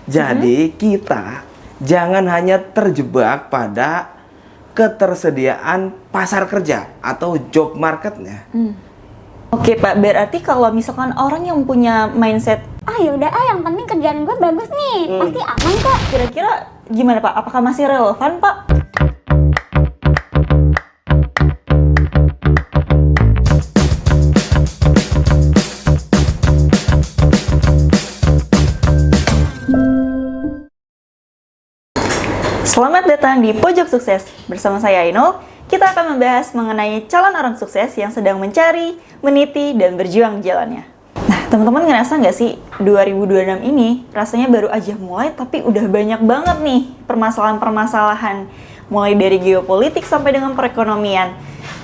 Jadi kita jangan hanya terjebak pada ketersediaan pasar kerja atau job marketnya. Oke Pak, berarti kalau misalkan orang yang punya mindset yaudah yang penting kerjaan gue bagus nih, pasti aman kok. kira-kira gimana Pak? Apakah masih relevan Pak? Selamat datang di Pojok Sukses. Bersama saya Ainul, kita akan membahas mengenai calon orang sukses yang sedang mencari, meniti, dan berjuang di jalannya. Nah, teman-teman ngerasa nggak sih 2026 ini rasanya baru aja mulai tapi udah banyak banget nih permasalahan-permasalahan, mulai dari geopolitik sampai dengan perekonomian.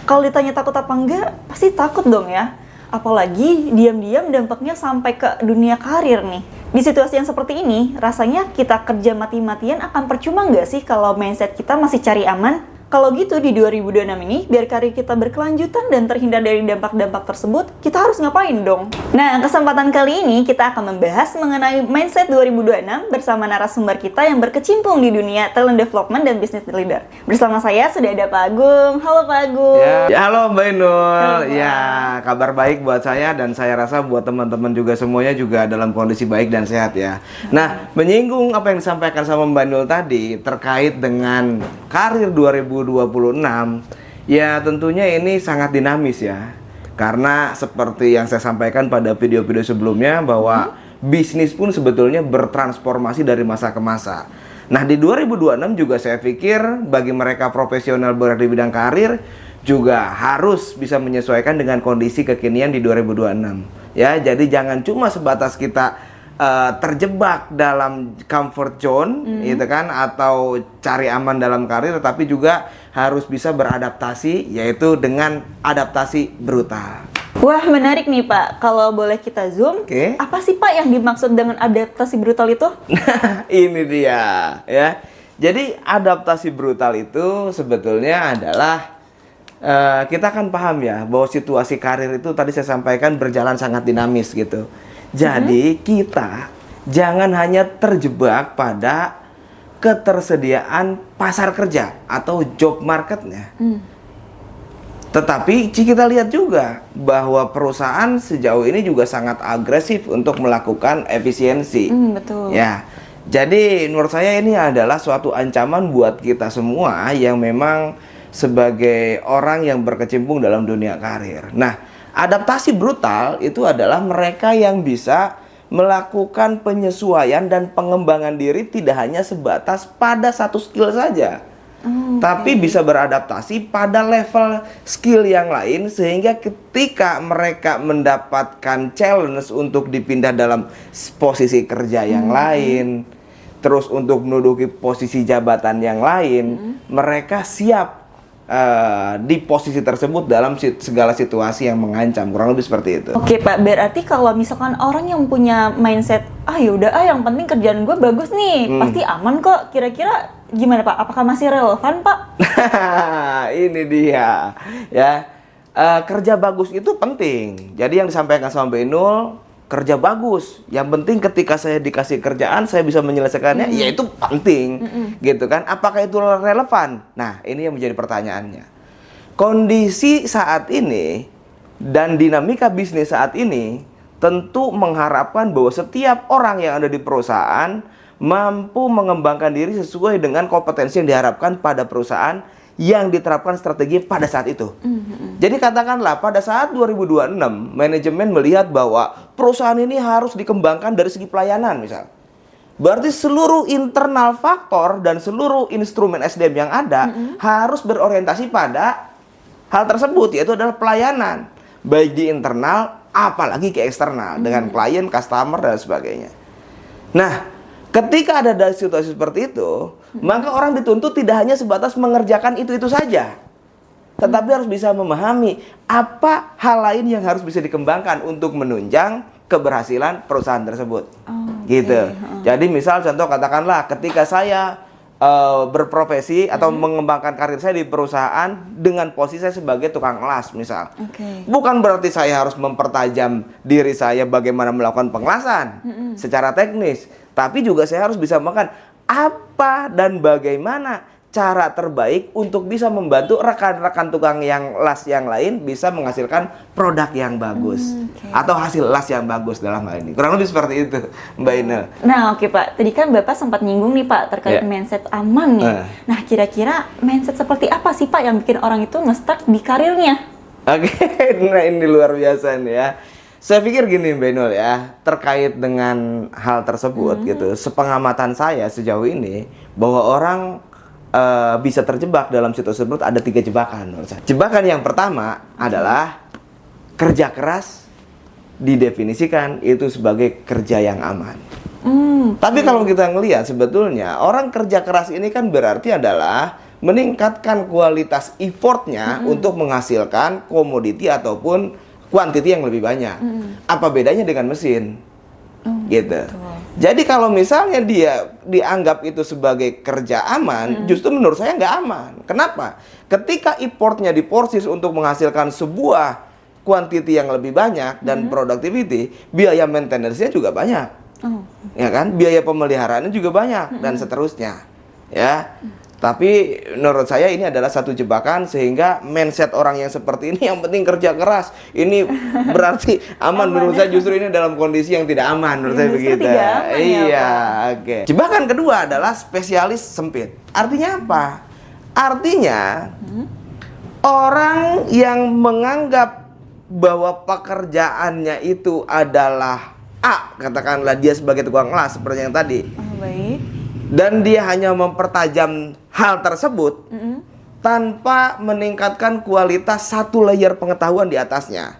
Kalau ditanya takut apa enggak, pasti takut dong ya. Apalagi diam-diam dampaknya sampai ke dunia karir nih. Di situasi yang seperti ini, rasanya kita kerja mati-matian akan percuma nggak sih kalau mindset kita masih cari aman? Kalau gitu di 2026 ini, biar karir kita berkelanjutan dan terhindar dari dampak-dampak tersebut, kita harus ngapain dong? Nah, kesempatan kali ini kita akan membahas mengenai mindset 2026 bersama narasumber kita yang berkecimpung di dunia talent development dan business leader. Bersama saya sudah ada Pak Agung. Halo Pak Agung. Halo Mbak Inul. Halo, Pak. Ya, kabar baik buat saya dan saya rasa buat teman-teman juga semuanya juga dalam kondisi baik dan sehat ya. Nah, menyinggung apa yang disampaikan sama Mbak Inul tadi terkait dengan karir 2026, ya tentunya ini sangat dinamis ya. Karena seperti yang saya sampaikan pada video-video sebelumnya bahwa bisnis pun sebetulnya bertransformasi dari masa ke masa. Nah, di 2026 juga saya pikir bagi mereka profesional berada di bidang karir juga harus bisa menyesuaikan dengan kondisi kekinian di 2026. Ya, jadi jangan cuma sebatas kita terjebak dalam comfort zone, gitu kan, atau cari aman dalam karir, tetapi juga harus bisa beradaptasi, yaitu dengan adaptasi brutal. Wah, menarik nih Pak. Kalau boleh kita zoom, apa sih Pak yang dimaksud dengan adaptasi brutal itu? Ini dia, ya. Jadi adaptasi brutal itu sebetulnya adalah kita kan paham ya bahwa situasi karir itu tadi saya sampaikan berjalan sangat dinamis gitu. Jadi kita jangan hanya terjebak pada ketersediaan pasar kerja atau job marketnya. Tetapi kita lihat juga bahwa perusahaan sejauh ini juga sangat agresif untuk melakukan efisiensi. Betul. Ya, jadi menurut saya ini adalah suatu ancaman buat kita semua yang memang sebagai orang yang berkecimpung dalam dunia karir. Nah, adaptasi brutal itu adalah mereka yang bisa melakukan penyesuaian dan pengembangan diri tidak hanya sebatas pada satu skill saja. Tapi bisa beradaptasi pada level skill yang lain sehingga ketika mereka mendapatkan challenge untuk dipindah dalam posisi kerja yang lain, terus untuk menduduki posisi jabatan yang lain, mereka siap di posisi tersebut dalam segala situasi yang mengancam, kurang lebih seperti itu. Oke Pak, berarti kalau misalkan orang yang punya mindset yaudah yang penting kerjaan gue bagus nih, pasti aman kok. Kira-kira gimana Pak? Apakah masih relevan Pak? Ini dia ya. Kerja bagus itu penting. Jadi yang disampaikan sama Mbak Inul, kerja bagus. Yang penting ketika saya dikasih kerjaan saya bisa menyelesaikannya, ya itu penting, gitu kan? Apakah itu relevan? Nah, ini yang menjadi pertanyaannya. Kondisi saat ini dan dinamika bisnis saat ini tentu mengharapkan bahwa setiap orang yang ada di perusahaan mampu mengembangkan diri sesuai dengan kompetensi yang diharapkan pada perusahaan yang diterapkan strategi pada saat itu. Jadi katakanlah pada saat 2026 manajemen melihat bahwa perusahaan ini harus dikembangkan dari segi pelayanan misal. Berarti seluruh internal faktor dan seluruh instrumen SDM yang ada harus berorientasi pada hal tersebut, yaitu adalah pelayanan. Baik di internal apalagi ke eksternal dengan klien, customer dan sebagainya. Nah, ketika ada situasi seperti itu, maka orang dituntut tidak hanya sebatas mengerjakan itu-itu saja, tetapi harus bisa memahami apa hal lain yang harus bisa dikembangkan untuk menunjang keberhasilan perusahaan tersebut. Gitu. Jadi misal contoh katakanlah ketika saya berprofesi atau mengembangkan karir saya di perusahaan dengan posisi saya sebagai tukang las misal. Bukan berarti saya harus mempertajam diri saya bagaimana melakukan pengelasan secara teknis, tapi juga saya harus bisa makan apa dan bagaimana cara terbaik untuk bisa membantu rekan-rekan tukang yang las yang lain bisa menghasilkan produk yang bagus atau hasil las yang bagus dalam hal ini. Kurang lebih seperti itu, Mbak Inul. Nah, oke Pak. Tadi kan Bapak sempat nyinggung nih Pak terkait mindset aman nih. Nah, kira-kira mindset seperti apa sih Pak yang bikin orang itu nge-stuck di karirnya? Oke, nah ini luar biasa nih ya. Saya pikir gini Mbak Inul ya, terkait dengan hal tersebut gitu. Sepengamatan saya sejauh ini bahwa orang bisa terjebak dalam situ tersebut ada 3 jebakan menurut saya. Jebakan yang pertama adalah kerja keras didefinisikan itu sebagai kerja yang aman. Tapi kalau kita ngelihat sebetulnya orang kerja keras ini kan berarti adalah meningkatkan kualitas effortnya untuk menghasilkan komoditi ataupun kuantiti yang lebih banyak. Apa bedanya dengan mesin? Gitu. Jadi kalau misalnya dia dianggap itu sebagai kerja aman, justru menurut saya nggak aman. Kenapa? Ketika importnya diporsis untuk menghasilkan sebuah kuantiti yang lebih banyak dan productivity, biaya maintenance-nya juga banyak. Ya kan? Biaya pemeliharaannya juga banyak dan seterusnya. Ya. Tapi menurut saya ini adalah satu jebakan sehingga mindset orang yang seperti ini yang penting kerja keras. Ini berarti aman menurut saya justru ini dalam kondisi yang tidak aman menurut saya begitu. Iya, oke. Jebakan kedua adalah spesialis sempit. Artinya apa? Artinya orang yang menganggap bahwa pekerjaannya itu adalah A, katakanlah dia sebagai tukang las seperti yang tadi. Baik. Dan dia hanya mempertajam hal tersebut tanpa meningkatkan kualitas satu layer pengetahuan di atasnya.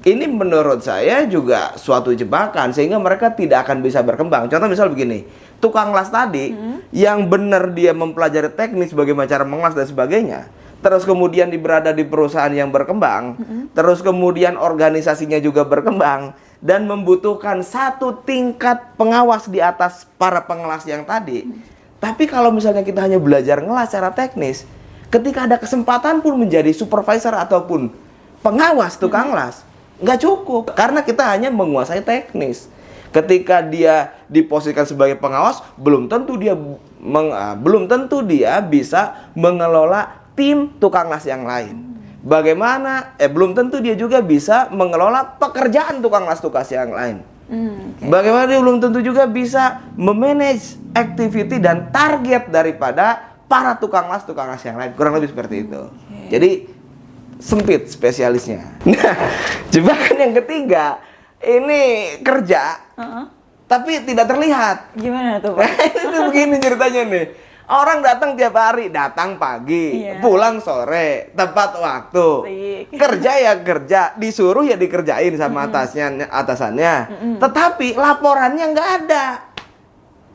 Ini menurut saya juga suatu jebakan sehingga mereka tidak akan bisa berkembang. Contoh misal begini, tukang las tadi yang benar dia mempelajari teknis bagaimana cara mengelas dan sebagainya, terus kemudian berada di perusahaan yang berkembang, terus kemudian organisasinya juga berkembang dan membutuhkan satu tingkat pengawas di atas para pengelas yang tadi. Tapi kalau misalnya kita hanya belajar ngelas secara teknis, ketika ada kesempatan pun menjadi supervisor ataupun pengawas tukang las, nggak cukup karena kita hanya menguasai teknis. Ketika dia diposisikan sebagai pengawas, belum tentu dia bisa mengelola tim tukang las yang lain. Bagaimana? Belum tentu dia juga bisa mengelola pekerjaan tukang las yang lain. Bagaimana dia belum tentu juga bisa memanage activity dan target daripada para tukang las yang lain. Kurang lebih seperti itu. Jadi sempit spesialisnya. Nah, jebakan yang ketiga ini kerja, tapi tidak terlihat. Gimana tuh Pak? Itu begini ceritanya nih. Orang datang tiap hari, datang pagi, pulang sore, tepat waktu. Kerja ya kerja, disuruh ya dikerjain sama atasannya. Tetapi laporannya nggak ada.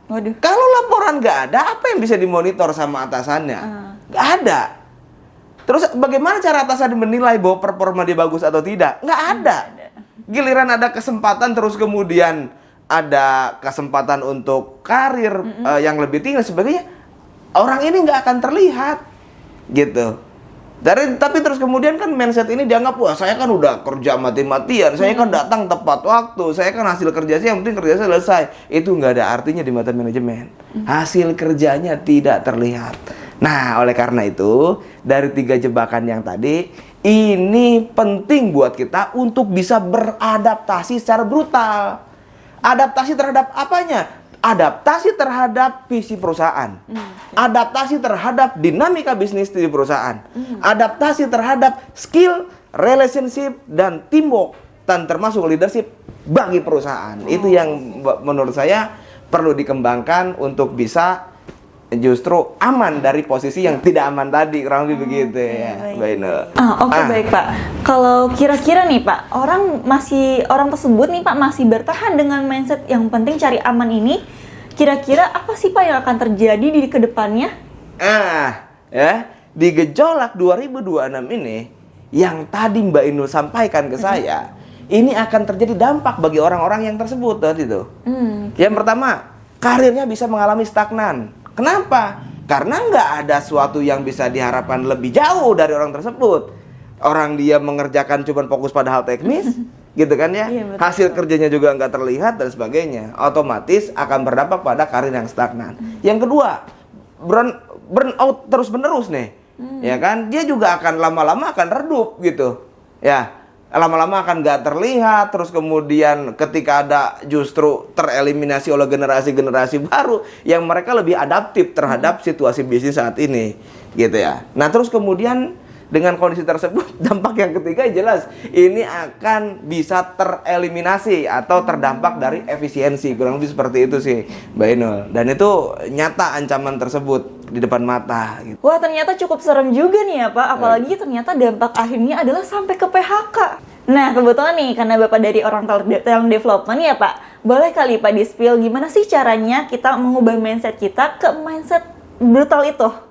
Waduh. Kalau laporan nggak ada, apa yang bisa dimonitor sama atasannya? Nggak ada. Terus bagaimana cara atasan menilai bahwa performa dia bagus atau tidak? Nggak ada. Giliran ada kesempatan terus kemudian ada kesempatan untuk karir yang lebih tinggi dan sebagainya, orang ini nggak akan terlihat gitu. Tapi terus kemudian kan mindset ini dianggap, wah saya kan udah kerja mati-matian, saya kan datang tepat waktu, saya kan hasil kerja saya yang penting kerja saya selesai. Itu nggak ada artinya di mata manajemen. Hasil kerjanya tidak terlihat. Nah, oleh karena itu dari 3 jebakan yang tadi, ini penting buat kita untuk bisa beradaptasi secara brutal. Adaptasi terhadap apanya? Adaptasi terhadap visi perusahaan, adaptasi terhadap dinamika bisnis di perusahaan, adaptasi terhadap skill, relationship, dan teamwork, dan termasuk leadership bagi perusahaan. Itu yang menurut saya perlu dikembangkan untuk bisa justru aman dari posisi yang tidak aman tadi, kurang lebih begitu ya, Mbak Inul. Baik Pak. Kalau kira-kira nih Pak, orang tersebut nih Pak masih bertahan dengan mindset yang penting cari aman ini, kira-kira apa sih Pak yang akan terjadi di kedepannya? Di gejolak 2026 ini, yang tadi Mbak Inul sampaikan ke saya, ini akan terjadi dampak bagi orang-orang yang tersebut tadi tuh. Yang pertama, karirnya bisa mengalami stagnan. Kenapa? Karena nggak ada sesuatu yang bisa diharapkan lebih jauh dari orang tersebut. Orang dia mengerjakan cuma fokus pada hal teknis, gitu kan ya. Iya, betul. Hasil kerjanya juga nggak terlihat dan sebagainya. Otomatis akan berdampak pada karir yang stagnan. Yang kedua, burnout terus-menerus nih. Ya kan? Dia juga akan lama-lama akan redup gitu. Ya. Lama-lama akan nggak terlihat, terus kemudian ketika ada justru tereliminasi oleh generasi-generasi baru yang mereka lebih adaptif terhadap situasi bisnis saat ini, gitu ya. Nah terus kemudian dengan kondisi tersebut dampak yang ketiga jelas ini akan bisa tereliminasi atau terdampak dari efisiensi, kurang lebih seperti itu sih Mbak Inul. Dan itu nyata ancaman tersebut di depan mata gitu. Wah, ternyata cukup serem juga nih ya Pak, apalagi ternyata dampak akhirnya adalah sampai ke PHK. Nah, kebetulan nih, karena Bapak dari orang talent development ya Pak, boleh kali Pak di-spill gimana sih caranya kita mengubah mindset kita ke mindset brutal itu?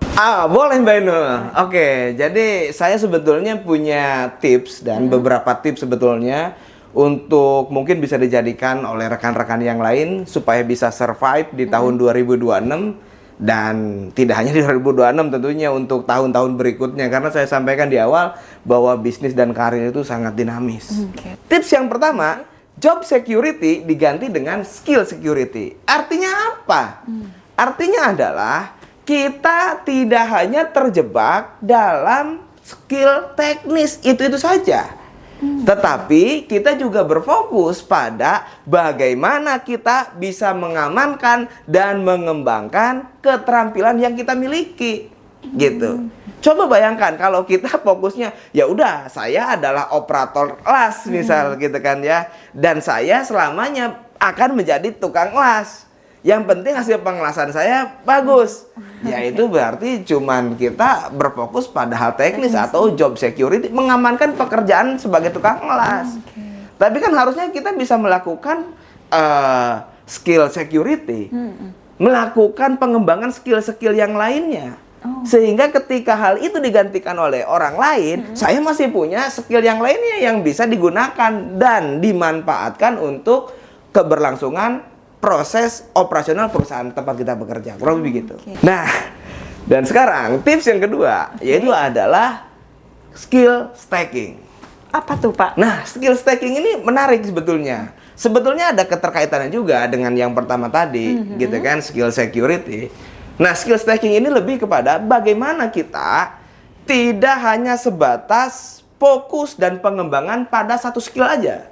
Boleh Mbak Inul. Oke, jadi saya sebetulnya punya tips dan beberapa tips sebetulnya untuk mungkin bisa dijadikan oleh rekan-rekan yang lain supaya bisa survive di tahun 2026 dan tidak hanya di 2026 tentunya untuk tahun-tahun berikutnya, karena saya sampaikan di awal bahwa bisnis dan karir itu sangat dinamis. Tips yang pertama, job security diganti dengan skill security. Artinya apa? Artinya adalah kita tidak hanya terjebak dalam skill teknis itu saja. Tetapi kita juga berfokus pada bagaimana kita bisa mengamankan dan mengembangkan keterampilan yang kita miliki, gitu. Coba bayangkan kalau kita fokusnya ya udah saya adalah operator las misal gitu kan ya, dan saya selamanya akan menjadi tukang las. Yang penting hasil pengelasan saya bagus. Ya itu berarti cuman kita berfokus pada hal teknis atau job security, mengamankan pekerjaan sebagai tukang ngelas. Tapi kan harusnya kita bisa melakukan skill security, melakukan pengembangan skill-skill yang lainnya. Sehingga ketika hal itu digantikan oleh orang lain, saya masih punya skill yang lainnya yang bisa digunakan dan dimanfaatkan untuk keberlangsungan proses operasional perusahaan tempat kita bekerja, kurang lebih gitu. Nah, dan sekarang tips yang kedua yaitu adalah skill stacking. Apa tuh Pak? Nah, skill stacking ini menarik sebetulnya. Sebetulnya ada keterkaitannya juga dengan yang pertama tadi, gitu kan, skill security. Nah, skill stacking ini lebih kepada bagaimana kita tidak hanya sebatas fokus dan pengembangan pada satu skill aja.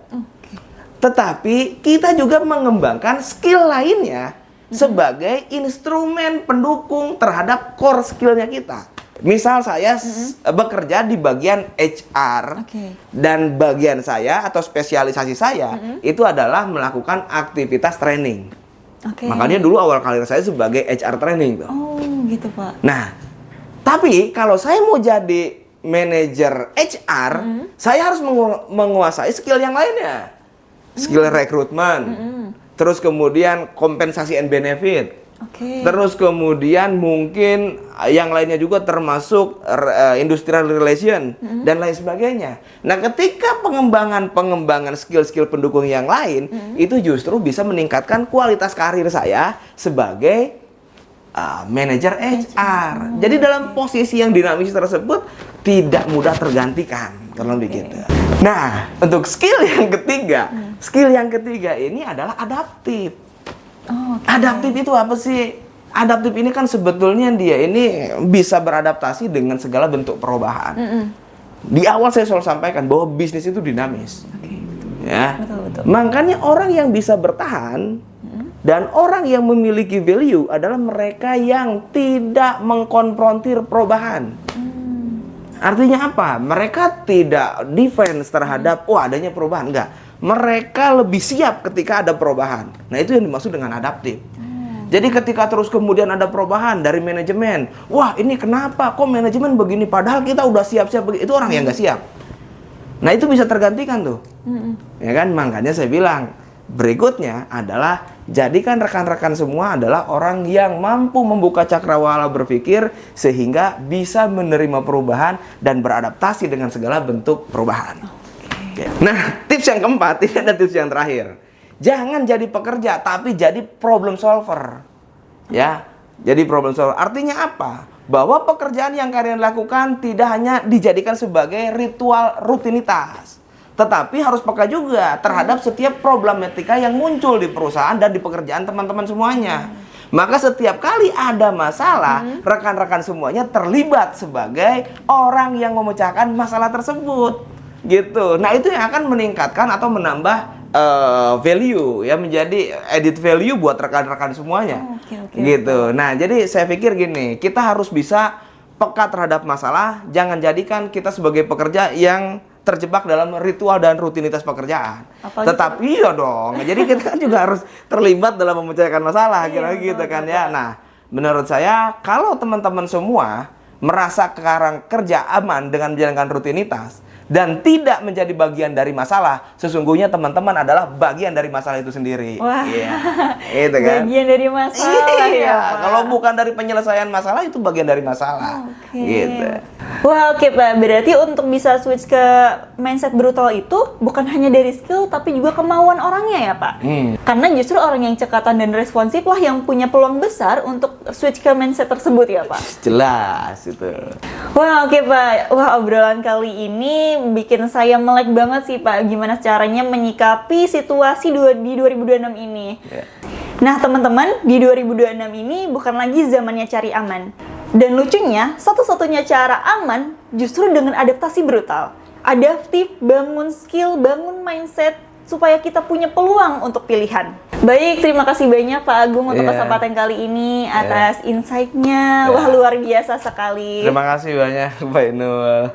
Tetapi kita juga mengembangkan skill lainnya sebagai instrumen pendukung terhadap core skillnya kita. Misal saya bekerja di bagian HR dan bagian saya atau spesialisasi saya itu adalah melakukan aktivitas training. Makanya dulu awal karir saya sebagai HR training tuh. Oh gitu Pak. Nah, tapi kalau saya mau jadi manajer HR, saya harus menguasai skill yang lainnya. Skill rekrutmen, terus kemudian kompensasi and benefit, terus kemudian mungkin yang lainnya juga termasuk industrial relation dan lain sebagainya. Nah, ketika pengembangan skill-skill pendukung yang lain itu justru bisa meningkatkan kualitas karir saya sebagai manajer HR. Jadi dalam posisi yang dinamis tersebut tidak mudah tergantikan, kalau begitu. Nah, untuk skill yang ketiga ini adalah adaptif. Adaptif itu apa sih? Adaptif ini kan sebetulnya dia ini bisa beradaptasi dengan segala bentuk perubahan. Di awal saya selalu sampaikan bahwa bisnis itu dinamis. Ya. Betul. Makanya orang yang bisa bertahan dan orang yang memiliki value adalah mereka yang tidak mengkonfrontir perubahan. Artinya apa? Mereka tidak defense terhadap adanya perubahan, enggak. Mereka lebih siap ketika ada perubahan. Nah, itu yang dimaksud dengan adaptif. Jadi ketika terus kemudian ada perubahan dari manajemen, wah ini kenapa kok manajemen begini padahal kita udah siap-siap begitu, itu orang yang nggak siap. Nah, itu bisa tergantikan tuh. Ya kan? Makanya saya bilang berikutnya adalah jadikan rekan-rekan semua adalah orang yang mampu membuka cakrawala berpikir sehingga bisa menerima perubahan dan beradaptasi dengan segala bentuk perubahan. Nah, tips yang keempat, ini ada tips yang terakhir. Jangan jadi pekerja tapi jadi problem solver. Ya, Jadi problem solver artinya apa? Bahwa pekerjaan yang kalian lakukan tidak hanya dijadikan sebagai ritual rutinitas, tetapi harus peka juga terhadap setiap problematika yang muncul di perusahaan dan di pekerjaan teman-teman semuanya. Maka setiap kali ada masalah, rekan-rekan semuanya terlibat sebagai orang yang memecahkan masalah tersebut. Gitu. Nah, itu yang akan meningkatkan atau menambah value ya, menjadi edit value buat rekan-rekan semuanya. Gitu. Nah, jadi saya pikir gini, kita harus bisa peka terhadap masalah, jangan jadikan kita sebagai pekerja yang terjebak dalam ritual dan rutinitas pekerjaan. Tetapi ya dong, jadi kita kan juga harus terlibat dalam memecahkan masalah, kira-kira gitu kan ya. Nah, menurut saya kalau teman-teman semua merasa sekarang kerja aman dengan menjalankan rutinitas dan tidak menjadi bagian dari masalah, sesungguhnya teman-teman adalah bagian dari masalah itu sendiri. Wah, itu kan? Bagian dari masalah ya, Pak. Kalau bukan dari penyelesaian masalah, itu bagian dari masalah. Gitu. Wah, oke Pak. Berarti untuk bisa switch ke mindset brutal itu bukan hanya dari skill, tapi juga kemauan orangnya ya Pak? Karena justru orang yang cekatan dan responsif lah yang punya peluang besar untuk switch ke mindset tersebut ya Pak? Jelas itu. Wah, oke Pak. Wah, obrolan kali ini bikin saya melek banget sih Pak, gimana caranya menyikapi situasi di 2026 ini. Nah teman-teman, di 2026 ini bukan lagi zamannya cari aman. Dan lucunya, satu-satunya cara aman justru dengan adaptasi brutal. Adaptif, bangun skill, bangun mindset, supaya kita punya peluang untuk pilihan. Baik, terima kasih banyak Pak Agung untuk kesempatan kali ini atas insight-nya. Wah, luar biasa sekali. Terima kasih banyak Mbak Inul.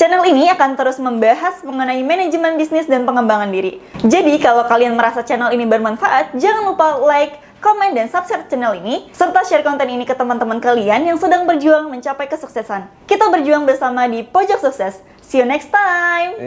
Channel ini akan terus membahas mengenai manajemen bisnis dan pengembangan diri. Jadi, kalau kalian merasa channel ini bermanfaat, jangan lupa like, komen, dan subscribe channel ini, serta share konten ini ke teman-teman kalian yang sedang berjuang mencapai kesuksesan. Kita berjuang bersama di Pojok Sukses. See you next time!